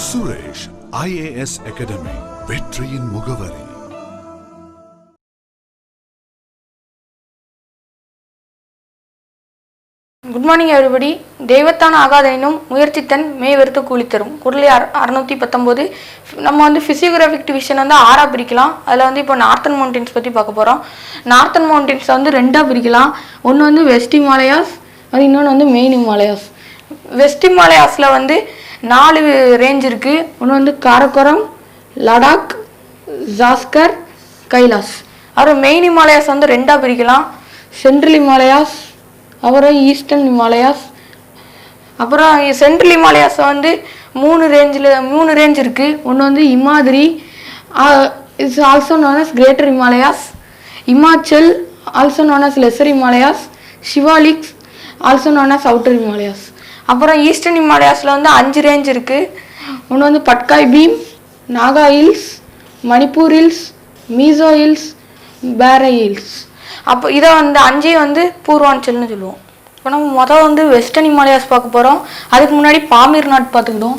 Suresh IAS academy, வெற்றியின் முகவரி. Good morning everybody. தெய்வத்தான ஆகாதெனும் முயற்சித்தன் மேவெறுத்து கூலி தரும். குரலி 619. நம்ம வந்து ஃபிசியோகிராஃபிக் டிவிஷன் வந்து 6ஆக பிரிக்கலாம். அதில் வந்து இப்போ நார்த்தன் மவுண்டன்ஸ் பற்றி பார்க்க போகிறோம். நார்த்தன் மவுண்டன்ஸை வந்து 2ஆக பிரிக்கலாம். ஒன்று வந்து வெஸ்ட் ஹிமாலயாஸ், அது இன்னொன்று வந்து மெயின் ஹிமாலயாஸ். வெஸ்ட் ஹிமாலயாஸில் வந்து 4 ரேஞ்ச் இருக்குது. ஒன்று வந்து காரக்கோரம், லடாக், ஜாஸ்கர், கைலாஸ். அப்புறம் மெயின் ஹிமாலயாஸ் வந்து 2ஆக பிரிக்கலாம். சென்ட்ரல் ஹிமாலயாஸ், அப்புறம் ஈஸ்டர்ன் ஹிமாலயாஸ். அப்புறம் சென்ட்ரல் ஹிமாலயாஸ் வந்து 3 ரேஞ்ச் இருக்குது. ஒன்று வந்து இமாதிரி, it's also known as greater Himalayas. Himachal, also known as lesser Himalayas. Shivaliks, also known as outer Himalayas. அப்புறம் ஈஸ்டர்ன் ஹிமாலயாஸில் வந்து 5 ரேஞ்ச் இருக்குது. ஒன்று வந்து Patkai Bum, Naga hills, Manipur hills, Mizo hills, Barail hills. அப்போ இதை வந்து 5 வந்து பூர்வாஞ்சல்னு சொல்லுவோம். இப்போ நம்ம மொதல் வந்து வெஸ்டர்ன் ஹிமாலயாஸ் பார்க்க போகிறோம். அதுக்கு முன்னாடி பாமீர் நாட் பார்த்துக்கிட்டோம்.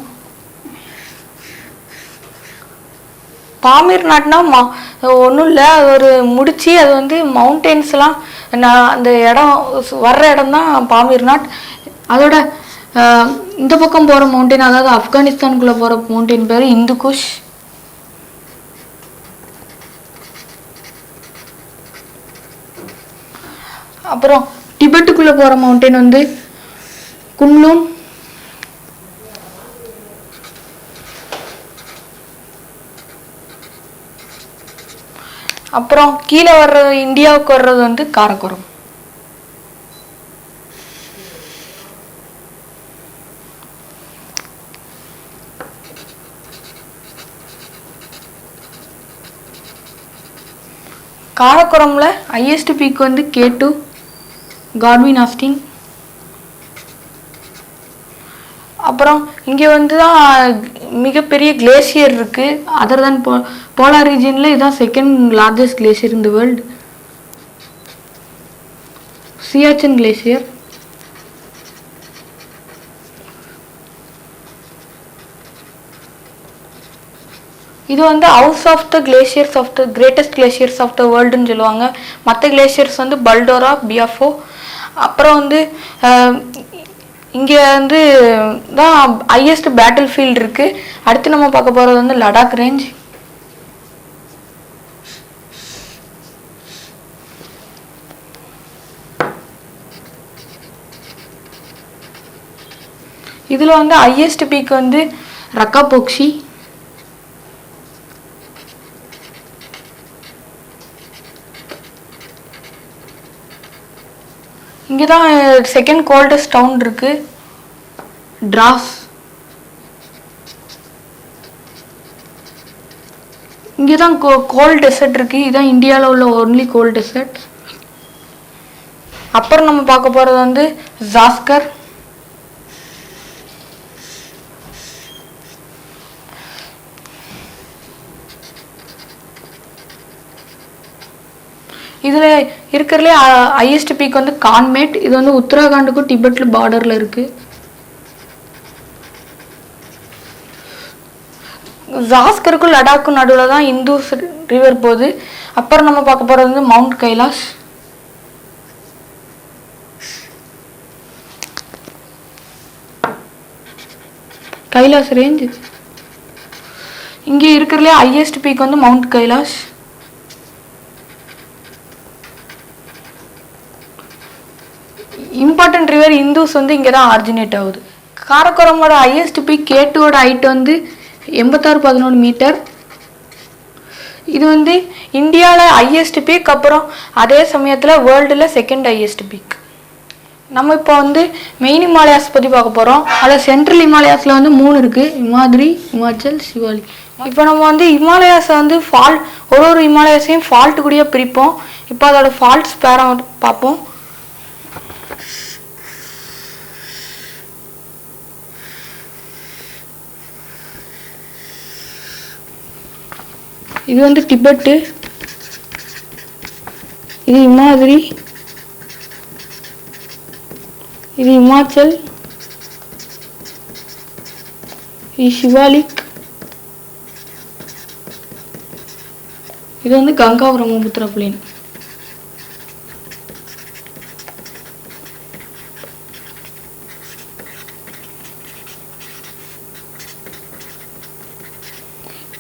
பாமீர் நாட்னா ஒன்றும் இல்லை, அது ஒரு முடிச்சு, அது வந்து மவுண்டெயின்ஸ்லாம் அந்த இடம் வர்ற இடம் தான் பாமீர் நாட். அதோட இந்த பக்கம் போகிற மவுண்டெயின், அதாவது ஆப்கானிஸ்தானுக்குள்ளே போகிற மவுண்டெயின் பேர் இந்துகுஷ். அப்புறம் டிபெட்டுக்குள்ளே போகிற மவுண்டெயின் வந்து குன்லுன். அப்புறம் கீழே வர்ற இந்தியாவுக்கு வர்றது வந்து காரக்கோரம். காரக்கோரம்ல ஹையஸ்ட் பீக் வந்து K2 காட்வின் ஆஸ்டின். அப்புறம் இங்கே வந்து தான் மிகப்பெரிய கிளேசியர் இருக்குது. அதர் தான் போலார் ரீஜியனில் இதுதான் second largest glacier in the world, Siachen glacier. இது வந்து house of the glaciers of the greatest glaciers of the வேர்ல்டுன்னு சொல்லுவாங்க. மற்ற கிளேசியர்ஸ் வந்து பல்டோரா, பியாஃபோ. அப்புறம் வந்து இங்கே வந்து தான் ஹையஸ்ட் பேட்டில் ஃபீல்டு இருக்குது. அடுத்து நம்ம பார்க்க போகிறது வந்து லடாக் ரேஞ்ச். இதில் வந்து ஹையஸ்ட் பீக் வந்து ரக்காபோக்ஷி. இங்கே தான் செகண்ட் கோல்டஸ்ட் டவுன் இருக்கு, டிராஸ். இங்கே தான் கோல்ட் டெசர்ட் இருக்கு. இதுதான் இந்தியாவில் உள்ள ஒன்லி கோல்ட் டெசர்ட். அப்புறம் நம்ம பார்க்க போகிறது வந்து ஜாஸ்கர். இதில் இருக்கிறதுலே ஹையஸ்ட் பீக் வந்து கான்மேட். இது வந்து உத்தராகண்டுக்கும் டிபெட்டில் பார்டரில் இருக்குது. ஜாஸ்கருக்கும் லடாக்கும் நடுவில் தான் இந்துஸ் ரிவர் போகுது. அப்புறம் நம்ம பார்க்க போகிறது வந்து மவுண்ட் கைலாஷ். கைலாஷ் ரேஞ்ச். இங்கே இருக்கிறதுலே ஹையஸ்ட் பீக் வந்து mount Kailash. Important river Indus வந்து இங்கே தான் ஆரிஜினேட் ஆகுது. காரக்கோரமோட ஹையஸ்ட் பீக் K2ஓட ஹைட் வந்து 8611 மீட்டர். இது வந்து இந்தியாவில் ஹையஸ்ட் பீக். அப்புறம் அதே சமயத்தில் வேர்ல்டில் செகண்ட் ஹையஸ்ட் பீக். நம்ம இப்போ வந்து மெயின் ஹிமாலயாஸ் பற்றி பார்க்க போகிறோம். அதில் சென்ட்ரல் ஹிமாலயாஸில் வந்து 3 இருக்குது, இமாதிரி, இமாச்சல், சிவாலி. இப்போ நம்ம வந்து ஹிமாலயாஸை வந்து ஒரு ஹிமாலயாஸையும் ஃபால்ட்டு கூடிய பிரிப்போம். இப்போ அதோட ஃபால்ட்ஸ் பேரை பார்ப்போம். இது வந்து டிபெட்டு, இது இமாதிரி, இது இமாச்சல், சிவாலிக். இது வந்து கங்கா பிரம்மபுத்திரா பிளேன்.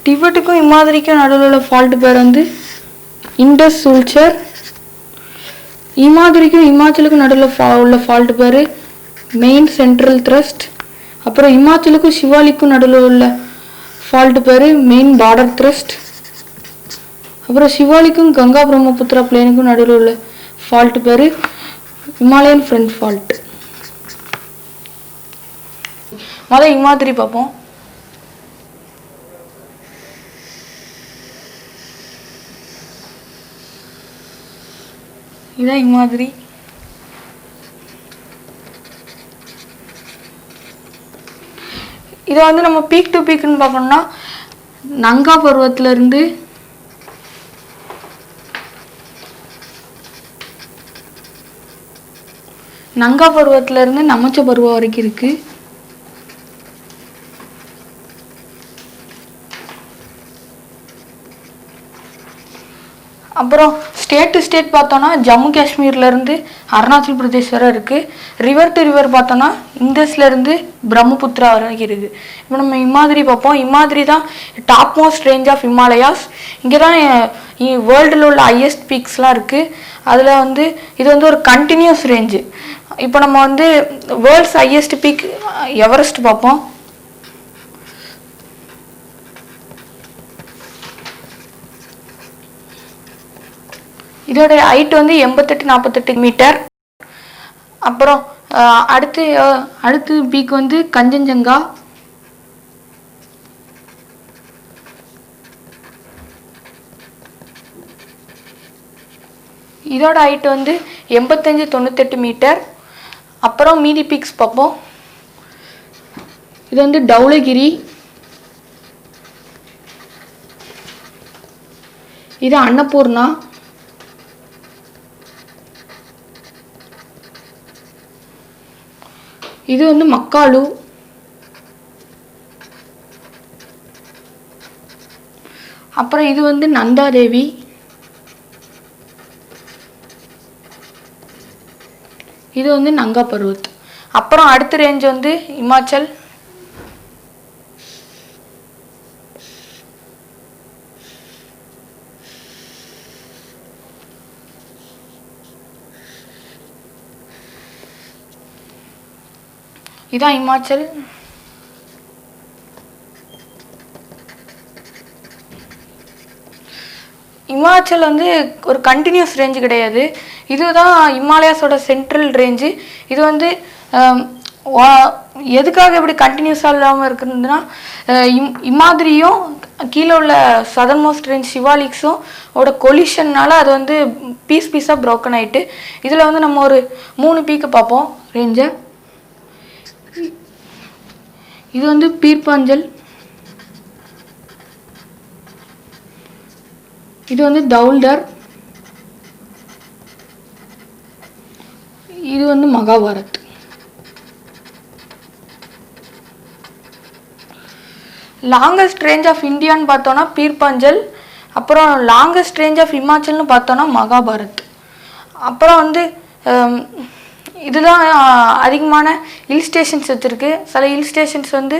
டிபெட்டுக்கும் இமாதிரிக்கும் நடுவில் உள்ள ஃபால்ட் பேர் வந்து இண்டஸ் சூல்ச்சர். இமாதிரிக்கும் இமாச்சலுக்கும் நடுவில் உள்ள ஃபால்ட் பேர் மெயின் சென்ட்ரல் த்ரஸ்ட். அப்புறம் இமாச்சலுக்கும் சிவாலிக்கும் நடுவில் உள்ள ஃபால்ட் பேர் மெயின் பார்டர் த்ரஸ்ட். அப்புறம் சிவாலிக்கும் கங்கா பிரம்மபுத்திரா பிளேனுக்கும் நடுவில் உள்ள ஃபால்ட் பேர் ஹிமாலயன் ஃப்ரண்ட் ஃபால்ட். முதல்ல இமாதிரி பார்ப்போம். இதான் இமாதிரி. இதை வந்து நம்ம பீக் டு பீக்னு பார்க்கணும்னா நங்கா பருவத்திலிருந்து நமச்ச பருவம் வரைக்கும் இருக்கு. அப்புறம் ஸ்டேட் டு ஸ்டேட் பார்த்தோன்னா ஜம்மு காஷ்மீர்லேருந்து அருணாச்சல் பிரதேஷ் வரை இருக்குது. ரிவர் டு ரிவர் பார்த்தோன்னா இண்டஸ்லேருந்து பிரம்மபுத்திரா வரைக்கும் இருக்குது. இப்போ நம்ம இமாதிரி பார்ப்போம். இமாதிரி தான் top most range of Himalayas. இங்கே தான் வேர்ல்டில் உள்ள ஹையஸ்ட் பீக்ஸ்லாம் இருக்குது. அதில் வந்து இது வந்து ஒரு கண்டினியூஸ் ரேஞ்சு. இப்போ நம்ம வந்து வேர்ல்ட்ஸ் ஹையஸ்ட் பீக் எவரெஸ்ட் பார்ப்போம். இதோட ஹைட் வந்து 88-48 மீட்டர். அப்புறம் அடுத்து பீக் வந்து கஞ்சன்ஜங்கா. இதோட ஹைட் வந்து 85-98 மீட்டர். அப்புறம் மீதி பீக்ஸ் பார்ப்போம். இது வந்து டவுலகிரி. இது அன்னபூர்ணா. இது வந்து மக்காலு. அப்புறம் இது வந்து நந்தாதேவி. இது வந்து நங்கா பர்வத். அப்புறம் அடுத்த ரேஞ்ச் வந்து இமாச்சல். இதான் இமாச்சல். இமாச்சல் வந்து ஒரு கண்டினியூஸ் ரேஞ்சு கிடையாது. இதுதான் ஹிமாலயாஸோட சென்ட்ரல் ரேஞ்சு. இது வந்து எதுக்காக இப்படி கண்டினியூஸாக இல்லாமல் இருக்குதுன்னா இமாதிரியும் கீழே உள்ள சதர்ன் மோஸ்ட் ரேஞ்ச் சிவாலிக்ஸும் ஓட கொலிஷன்னால அது வந்து பீஸாக ப்ரோக்கன் ஆகிட்டு. இதில் வந்து நம்ம ஒரு 3 பீக்கு பார்ப்போம் ரேஞ்சை. இது வந்து பீர்பாஞ்சல். இது வந்து தௌல்தர். இது வந்து மகாபாரத். லாங்கஸ்ட் ரேஞ்ச் ஆஃப் இந்தியான்னு பார்த்தோன்னா பீர்பாஞ்சல். அப்புறம் லாங்கஸ்ட் ரேஞ்ச் ஆஃப் இமாச்சல்னு பார்த்தோன்னா மகாபாரத். அப்புறம் வந்து இதுதான் அதிகமான ஹில் ஸ்டேஷன்ஸ் வச்சுருக்கு. சில ஹில் ஸ்டேஷன்ஸ் வந்து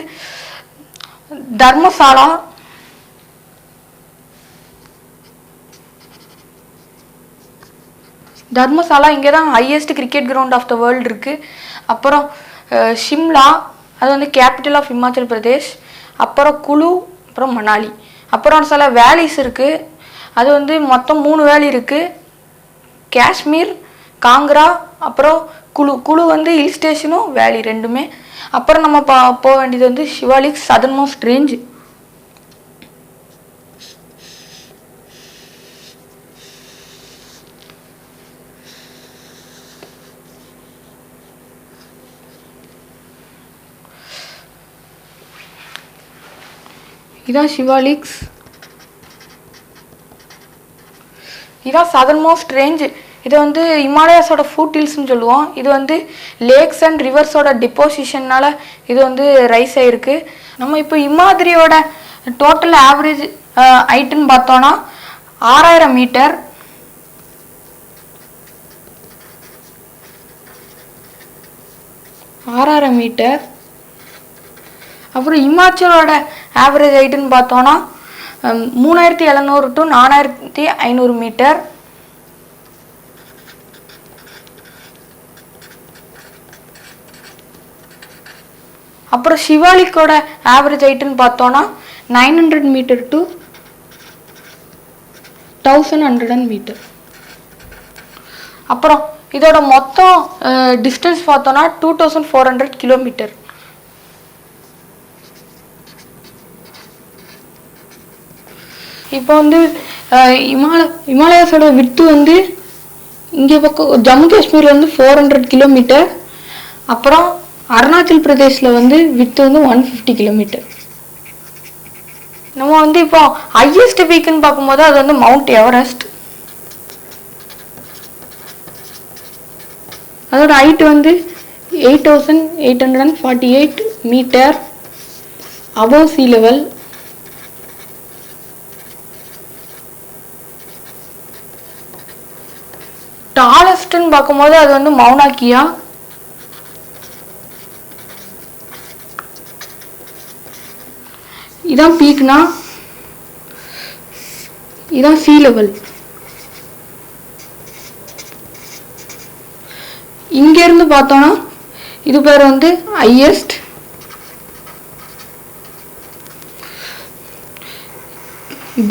தர்மசாலா, இங்கே தான் highest cricket ground of the world இருக்குது. அப்புறம் ஷிம்லா, அது வந்து கேபிட்டல் ஆஃப் இமாச்சல் பிரதேஷ். அப்புறம் குலு, அப்புறம் மணாலி. அப்புறம் சில வேலிஸ் இருக்குது. அது வந்து மொத்தம் 3 வேலி இருக்குது. காஷ்மீர், காங்க்ரா, அப்புறம் குழு வந்து ஹில் ஸ்டேஷனும் வேலி ரெண்டுமே. அப்புறம் நம்ம போக வேண்டியது வந்து சிவாலிக் சதர்ன் மோஸ்ட் ரேஞ்சு. இதான் சிவாலிக்ஸ். இதான் சதர்ன் மோஸ்ட் ரேஞ்சு. இது வந்து இமாலயாஸோட ஃபூட்டில்ஸ்னு சொல்லுவோம். இது வந்து லேக்ஸ் அண்ட் ரிவர்ஸோட டிப்போசிஷன்னால இது வந்து ரைஸ் ஆகிருக்கு. நம்ம இப்போ இமாதிரியோட டோட்டல் ஆவரேஜ் ஹைட்டுன்னு பார்த்தோன்னா 6000 மீட்டர். அப்புறம் இமாச்சலோட ஆவரேஜ் ஹைட்டுன்னு பார்த்தோன்னா 3700 to 4500 மீட்டர். அப்புறம் சிவாலிக்கோட ஆவரேஜ் ஹைட்டுன்னு பார்த்தோன்னா 900 மீட்டர் to 1100 மீட்டர். அப்புறம் இதோட மொத்தம் டிஸ்டன்ஸ் பார்த்தோன்னா 2400 கிலோமீட்டர். இப்போ வந்து இமாலயாஸோட விட்டு வந்து இங்கே பக்கம் ஜம்மு காஷ்மீரில் வந்து 400 கிலோமீட்டர். அப்புறம் அருணாச்சல் பிரதேஷில் வந்து விட்டு வந்து 150 கிலோமீட்டர். நம்ம வந்து இப்போ ஹையஸ்ட் பீக்குன்னு பார்க்கும்போது அது வந்து மவுண்ட் எவரெஸ்ட். அதோட ஹைட் வந்து 8848 மீட்டர் அபவ் சீ லெவல். டாலஸ்ட்னு பார்க்கும்போது அது வந்து மவுனா கியா. இதான் பீக்னா இதான் சீ லெவல். இங்கேருந்து பார்த்தோன்னா இது பேர் வந்து ஹையஸ்ட்.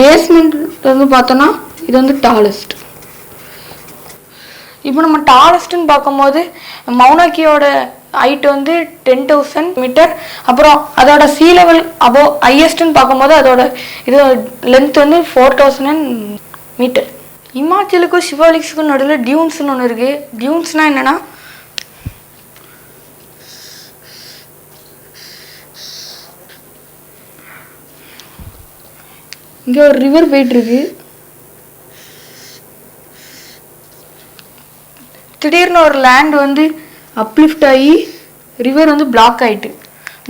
பேஸ்மெண்ட் வந்து பார்த்தோன்னா இது வந்து டாலஸ்ட். இப்போ நம்ம டாலஸ்ட்னு பார்க்கும்போது மவுனாக்கியோட ஹைட் வந்து 10,000 மீட்டர். அப்புறம் அதோட சீ லெவல் அபோவ் ஹையஸ்ட்னு பார்க்கும்போது அதோட இது லென்த் வந்து 4000 மீட்டர். இமாச்சலுக்கும் சிவாலிக்ஸுக்கும் நடுவில் டியூன்ஸ்னு ஒன்று இருக்குது. டியூன்ஸ்னால் என்னென்னா இங்கே ஒரு ரிவர் போயிட்டுருக்கு. திடீர்னு ஒரு லேண்ட் வந்து அப்லிஃப்ட் ஆகி ரிவர் வந்து பிளாக் ஆகிட்டு.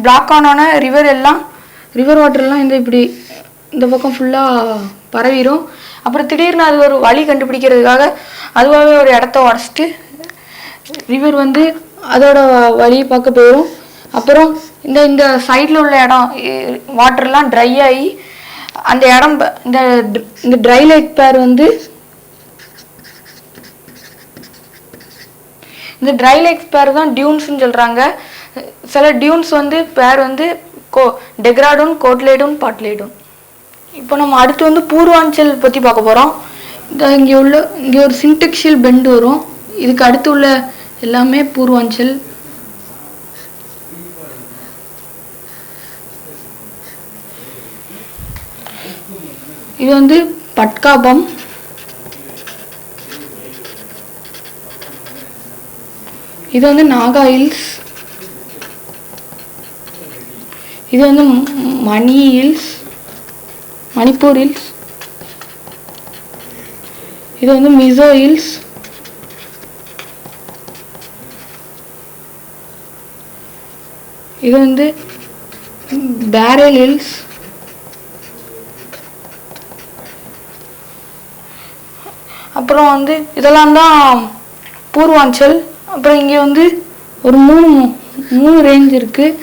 பிளாக் ஆனோன்னே ரிவர் வாட்டர்லாம் இப்படி இந்த பக்கம் ஃபுல்லாக பரவிடும். அப்புறம் திடீர்னு அது ஒரு வழி கண்டுபிடிக்கிறதுக்காக அதுவாகவே ஒரு இடத்த உடச்சிட்டு ரிவர் வந்து அதோட வழியை பார்க்க போயிடும். அப்புறம் இந்த சைடில் உள்ள இடம் வாட்டர்லாம் ட்ரை ஆகி அந்த இடம் இந்த ட்ரை லேக் பேர் வந்து இந்த ட்ரை லேக்ஸ் பேர் தான் டியூன்ஸ்ன்னு சொல்கிறாங்க. சில டியூன்ஸ் வந்து பேர் வந்து டெக்ராடூன், கோட்லேடூன், பாட்லேடூன். இப்போ நம்ம அடுத்து வந்து பூர்வாஞ்சல் பற்றி பார்க்க போகிறோம். இங்கே ஒரு சின்டெக்ஷியல் பெண்டு வரும். இதுக்கு அடுத்து உள்ள எல்லாமே பூர்வாஞ்சல். இது வந்து பட்காபம். இது வந்து நாகா ஹில்ஸ். இது வந்து மணிப்பூர் ஹில்ஸ். இது வந்து மிசோ ஹில்ஸ். இது வந்து பேரல் ஹில்ஸ். அப்புறம் வந்து இதெல்லாம் தான் பூர்வாஞ்சல். அப்புறம் இங்கே வந்து ஒரு மூணு ரேஞ்ச் இருக்குது.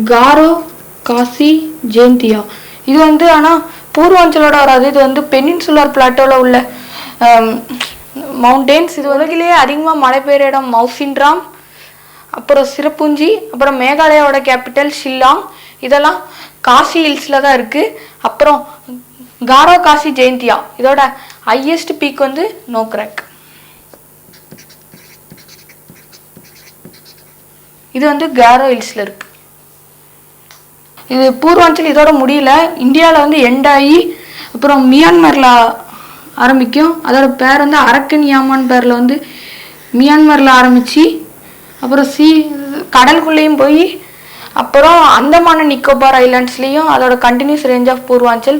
காரோ, காசி, ஜெயந்தியா. இது வந்து ஆனால் பூர்வாஞ்சலோட வராது. இது வந்து பெனின்சுலர் பிளாட்டோவில் உள்ள மவுண்டெயின்ஸ். இது உலகிலேயே அதிகமாக மழை பெய்கிற இடம் மௌசின்ராம், அப்புறம் சிரப்புஞ்சி, அப்புறம் மேகாலயாவோட கேபிட்டல் ஷில்லாங். இதெல்லாம் காசி ஹில்ஸில் தான் இருக்குது. அப்புறம் காரோ, காசி, ஜெயந்தியா இதோட ஹையஸ்ட் பீக் வந்து நோக்ரேக். இது வந்து காரோ ஹில்ஸில் இருக்குது. இது பூர்வாஞ்சல் இதோட முடியல. இந்தியாவில் வந்து எண்ட் ஆகி அப்புறம் மியான்மரில் ஆரம்பிக்கும். அதோட பேர் வந்து அரக்கன் யாமான் பேரில் வந்து மியான்மரில் ஆரம்பித்து அப்புறம் கடலுக்குள்ளேயும் போய் அப்புறம் அந்தமான் நிக்கோபார் ஐலாண்ட்ஸ்லேயும் அதோட continuous range of Purvanchal.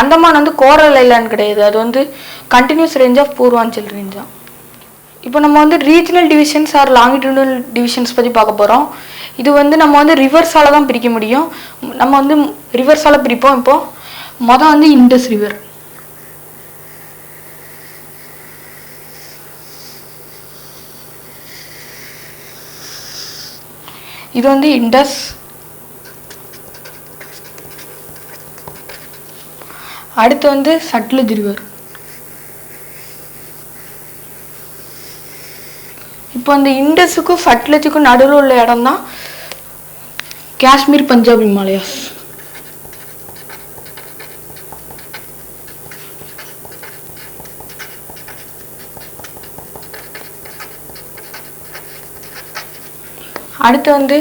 Andaman வந்து கோரல் ஐலாண்ட் கிடையாது, அது வந்து continuous range of Purvanchal range தான். இப்போ நம்ம வந்து regional divisions or longitudinal divisions பற்றி பார்க்க போகிறோம். இது வந்து நம்ம வந்து ரிவர்ஸால் தான் பிரிக்க முடியும். நம்ம வந்து ரிவர்ஸால் பிரிப்போம். இப்போது மொதல் வந்து இண்டஸ் ரிவர். இது வந்து இண்டஸ். அடுத்து வந்து சட்லஜ் ரிவர். இப்போ அந்த இண்டஸுக்கும் சட்லஜுக்கும் நடுவில் உள்ள இடம் தான் காஷ்மீர் பஞ்சாப் இமாலயாஸ். அடுத்து வந்து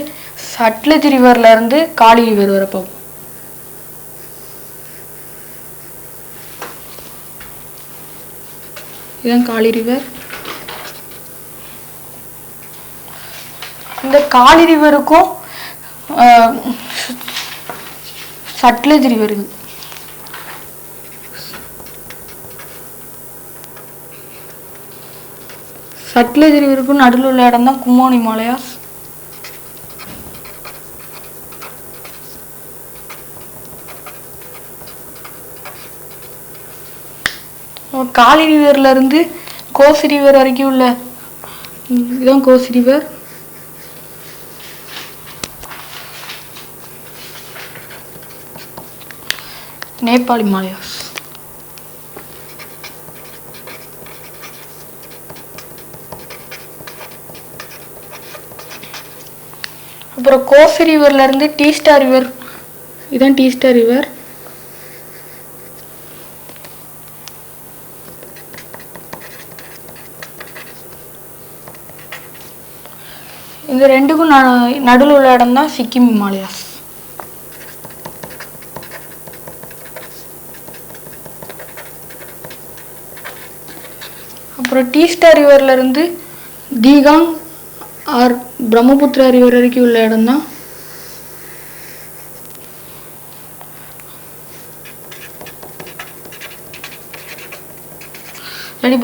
சட்லஜ் ரிவர்ல இருந்து காளி ரிவர் வர பார்ப்போம். இதுதான் காளி ரிவர். இந்த காளி ரிவருக்கும் சட்லஜ் ரிவருக்கு சட்லஜ் ரிவருக்கும் நடுவில் உள்ள இடம் தான் குமோன் இமாலயாஸ். காளி ரிவர்ல இருந்து கோசி ரிவர் வரைக்கும் உள்ள இதுதான் கோசி ரிவர். நேபாள் இமாலயாஸ். அப்புறம் கோசி ரிவர்ல இருந்து டீஸ்டா ரிவர். இதுதான் டீஸ்டா ரிவர். இந்த ரெண்டுக்கும் நடுவில் உள்ள இடம் தான் சிக்கிம் இமாலயாஸ். அப்புறம் டீஸ்டா ரிவர்ல இருந்து தீகாங் ஆர் பிரம்மபுத்திரா ரிவர் வரைக்கும் உள்ள இடம் தான்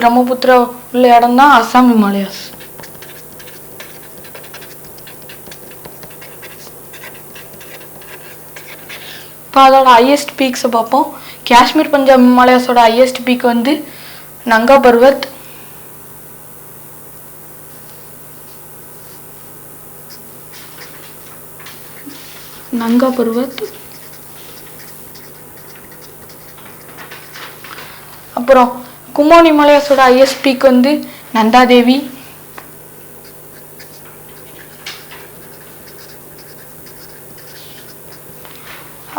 பிரம்மபுத்திரா உள்ள இடம் தான் அசாம் இமாலயாஸ். இப்போ அதோட ஹையஸ்ட் பீக்ஸை பார்ப்போம். காஷ்மீர் பஞ்சாப் இமாலயாஸோட ஹையஸ்ட் பீக் வந்து நங்கா பர்வத். நங்கா பர்வத். அப்புறம் குமோன் இமாலயாஸோட ஹையஸ்ட் பீக் வந்து நந்தா தேவி.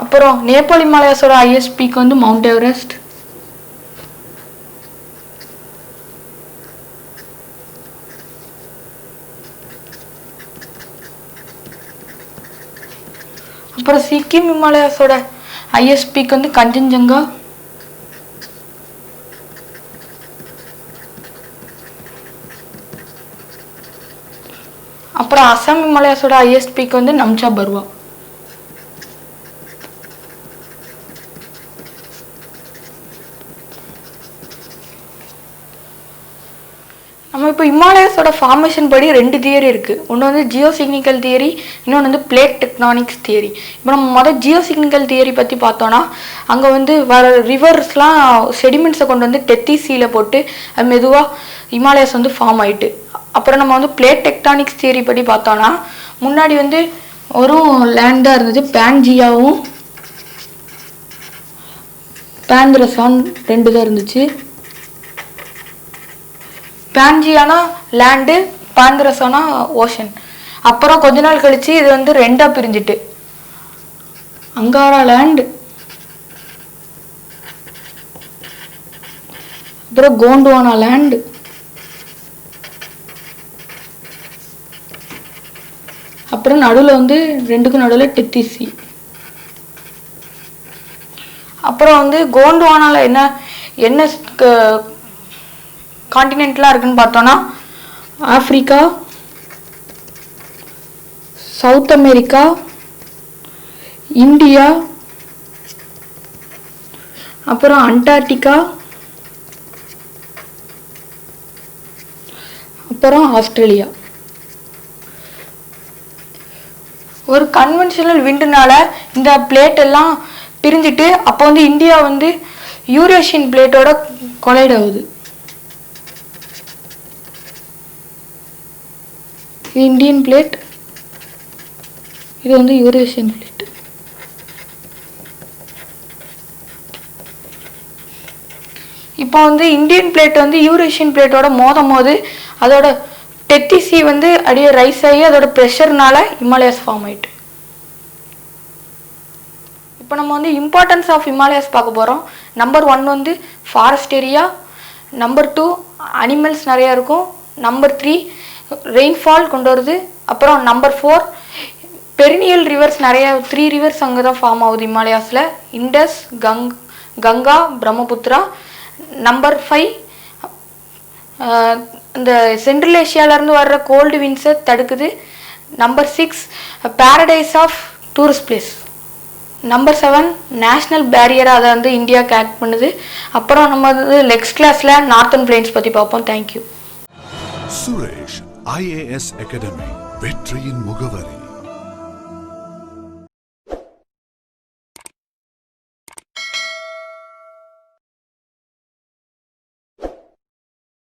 அப்புறம் நேபாள் இமாலயாஸோட ஹையஸ்ட் பீக் வந்து மவுண்ட் எவரெஸ்ட். அப்புறம் சிக்கிம் இமாலயாஸோட ஹையஸ்ட் பீக் வந்து கஞ்சன்ஜங்கா. அப்புறம் அசாம் இமாலயாஸோட ஹையஸ்ட் பீக் வந்து நம்சா பர்வா. நம்ம இப்போ இமாலயாஸோட ஃபார்மேஷன் படி ரெண்டு தியரி இருக்குது. ஒன்று வந்து ஜியோசிக்னிக்கல் தியரி, இன்னொன்று வந்து பிளேட் டெக்டானிக்ஸ் தியரி. இப்போ நம்ம முதல் ஜியோசிக்னிக்கல் தியரி பற்றி பார்த்தோன்னா, அங்கே வந்து வர ரிவர்ஸ்லாம் செடிமெண்ட்ஸை கொண்டு வந்து டெத்திசியில் போட்டு அது மெதுவாக இமாலயாஸ் வந்து ஃபார்ம் ஆகிட்டு. அப்புறம் நம்ம வந்து பிளேட் டெக்டானிக்ஸ் தியரி படி பார்த்தோன்னா, முன்னாடி வந்து ஒரு லேண்ட் தான் இருந்துச்சு, பேன்ஜியாவும் பேந்திரசான் ரெண்டு தான் இருந்துச்சு. பேன்ஜியானா லேண்டு, பாந்திரசானா ஓஷன். அப்புறம் கொஞ்ச நாள் கழிச்சு இது வந்து ரெண்டா பிரிஞ்சுட்டு அங்காரா லேண்ட், அப்புறம் கோண்டுவானா லேண்ட், அப்புறம் நடுவில் வந்து ரெண்டுக்கும் நடுவில் டெத்திசி. அப்புறம் வந்து கோண்டுவானால என்ன என்ன காண்டினென்ட்லாம் இருக்குன்னு பார்த்தோன்னா, ஆப்பிரிக்கா, சவுத் அமெரிக்கா, இந்தியா, அப்புறம் அண்டார்டிகா, அப்புறம் ஆஸ்திரேலியா. ஒரு கன்வென்ஷனல் விண்டுனால இந்த பிளேட் எல்லாம் பிரிஞ்சுட்டு அப்போ வந்து இந்தியா வந்து யூரேஷியன் பிளேட்டோட கொலைட் ஆகுது. இது இந்தியன் பிளேட், இது வந்து யூரேஷியன் பிளேட். இப்போ வந்து இந்தியன் பிளேட் வந்து யூரேஷியன் பிளேட்டோட மோதும் போது அதோட டெத்திசி வந்து அப்படியே ரைஸ் ஆகி அதோட ப்ரெஷர்னால ஹிமாலயாஸ் ஃபார்ம் ஆயிட்டு. இப்போ நம்ம வந்து இம்பார்ட்டன்ஸ் ஆஃப் ஹிமாலயாஸ் பார்க்க போகிறோம். நம்பர் 1 வந்து ஃபாரஸ்ட் ஏரியா, நம்பர் 2 அனிமல்ஸ் நிறையா இருக்கும், நம்பர் 3 ரெயின்ஃபால் கொண்டு வருது, அப்புறம் நம்பர் 4 பெரினியல் ரிவர்ஸ் நிறையா 3 ரிவர்ஸ் அங்கே தான் ஃபார்ம் ஆகுது ஹிமாலயாஸில், இண்டஸ், கங்கா, பிரம்மபுத்திரா. நம்பர் 5 இந்த சென்ட்ரல் ஏஷியாவிலேருந்து வர்ற கோல்டு வின்ஸை தடுக்குது. Number 6 paradise of tourist place. Number 7 national பேரியராக அதை வந்து இந்தியாவுக்கு ஆக்ட் பண்ணுது. அப்புறம் நம்ம வந்து நெக்ஸ்ட் கிளாஸில் நார்த்தன் பிளேன்ஸ் பற்றி பார்ப்போம். தேங்க்யூ. சுரேஷ் IAS அகாடமி, வெற்றியின் முகவரி.